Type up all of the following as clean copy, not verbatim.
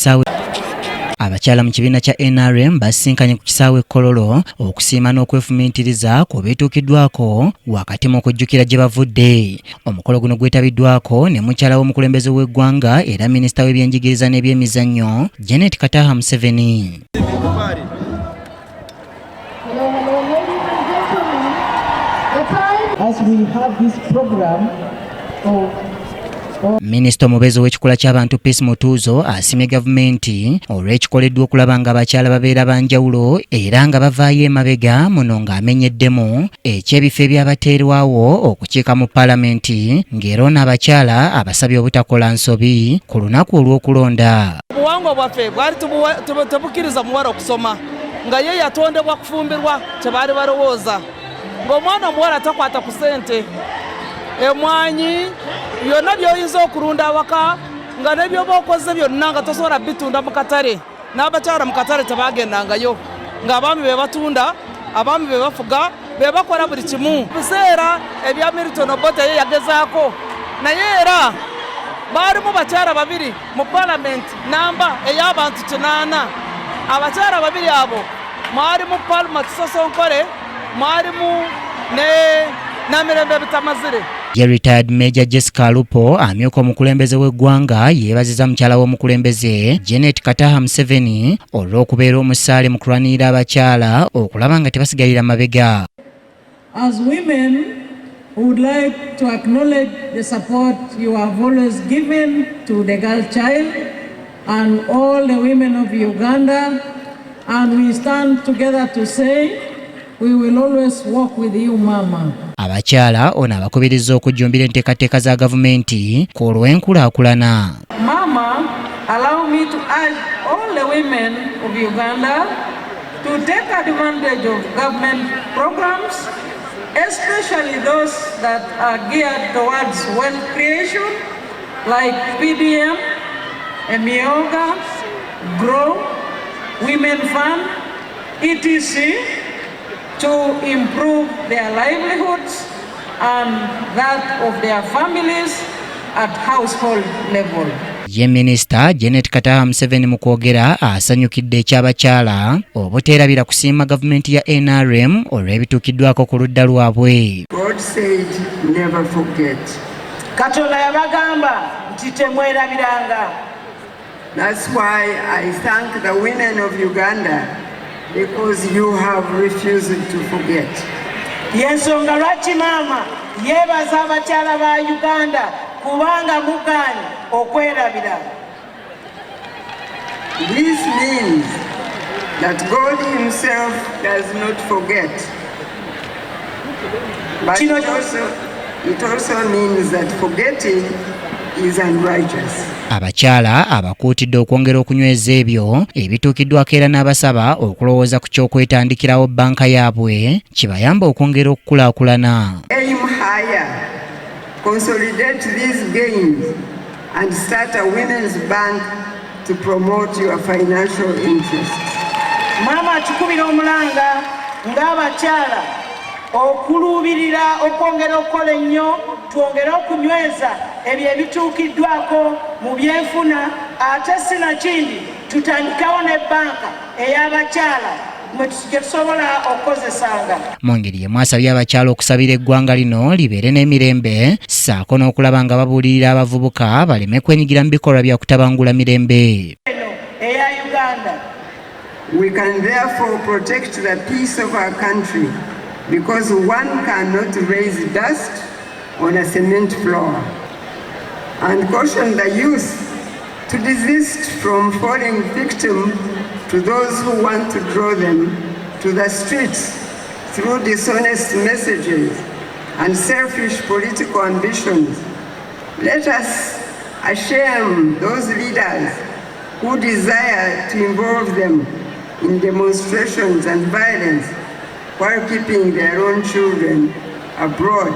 kisaawe. Abakyala mu kibiina kya NRM basinkanye ku kisaawe Kololo okusiima n'okwefumiitiriza ku bituukiddwako wakati mu kujjukira gye bavudde. Omukolo guno gwetabiddwako ne mukyala w'omukulembeze w'eggwanga era minisita w'ebyenjigiriza n'ebyemizannyo Janet Kataha Museveni. As we have this program Minisita omubeezi w'ekikula ky'abantu Peace Mutuuzo asimye gavumenti olw'ekikoleddwa okulaba nga abakyala babeera banjawulo era nga bavaayo emabega muno ng'amenyeddemu eky'ebifo ebyabateerwawo okukiika mu paalamenti ng'era ono abakyala abasabye obutakola nsobi ku lunaku olw'okulonda. Obuwangwa bwaffe bwali tebukkiriza muwala okusoma nga ye yatondebwa kufumbirwa kye baali balowooza ng'omwana omuwala takwata ku ssente emwanyi byonna by'oyinza okulunda awaka nga nebyoba okoze byonna nga tosobola bitunda mu katale n'abakyala mu katale tebagendangayo ng'abaami be batunda abaami be bafuga be bakola buli kimu. Biseera ebya Milton Obote ye yagezaako naye era baalimu bakyala babiri mu paalamenti namba ey'abantu 8. Abakyala babiri abo mwalimu Palma Kisosonkole mwalimu ne Namirembe Bitamazire. Retired Major Jessica Alupo amyuka omukulembeze w'eggwanga yeebaziza mukyala w'omukulembeze Janet Kataha Museveni olw'okubeera omusaale mu kulwanirira abakyala okulaba nga tebasigalira mabega. As women, we would like to acknowledge the support you have always given to the girl child and all the women of Uganda, and we stand together to say we will always walk with you, Mama. Abakyala ono abakubiriza okujjumbira enteekateeka za gavumenti ku lw'enkulaakulana. Mama, allow me to urge all the women of Uganda to take advantage of government programs, especially those that are geared towards wealth creation, like PDM, Emioga, Grow, Women Fund, etc., to improve their livelihoods and that of their families at household level. Ye Minisita Janet Kataha Museveni mu kwogera asanyukidde eky'abakyala obuteerabira kusiima gavumenti ya NRM olw'ebituukiddwako ku ludda lwabwe. God said never forget. Katonda yabagamba nti temwerabiranga. That's why I thank the women of Uganda because you have refused to forget. Yensonga lwaki mama yeebaza abakyala ba Uganda kubanga mugaanye okwerabira. This means that God himself does not forget. But it also means that forgetting is unrighteous. Abakyala abakuutidde okwongera okunyweza ebyo ebituukiddwako era n'abasaba okulowooza ku ky'okwetandikirawo bbanka yaabwe kibayamba okwongera okukulaakulana. Aim higher, consolidate these gains and start a women's bank to promote your financial interests. Mama kikubira omulanga ng'abakyala okuluubirira okwongera okukola ennyo twongere okunyweza ebyo ebituukiddwako mu byenfuna ate sinakindi tutandikawo n'ebbanka ey'abakyala gye tusobola okukozesanga. Mu ngeri ye mwasabye abakyala okusabira eggwanga lino libeere n'emirembe ssaako n'okulaba nga babuulirira abavubuka baleme kwenyigira mu bikolwa bya kutabangula mirembe. Eya Uganda. We can therefore protect the peace of our country because one cannot raise dust on a cement floor, and caution the youth to desist from falling victim to those who want to draw them to the streets through dishonest messages and selfish political ambitions. Let us shame those leaders who desire to involve them in demonstrations and violence while keeping their own children abroad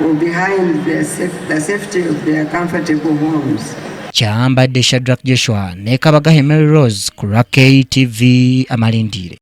or behind the safety of their comfortable homes. Kyambadde Shadrack Joshua ne Kabagahe Mary Rose ku KTV Amalindire.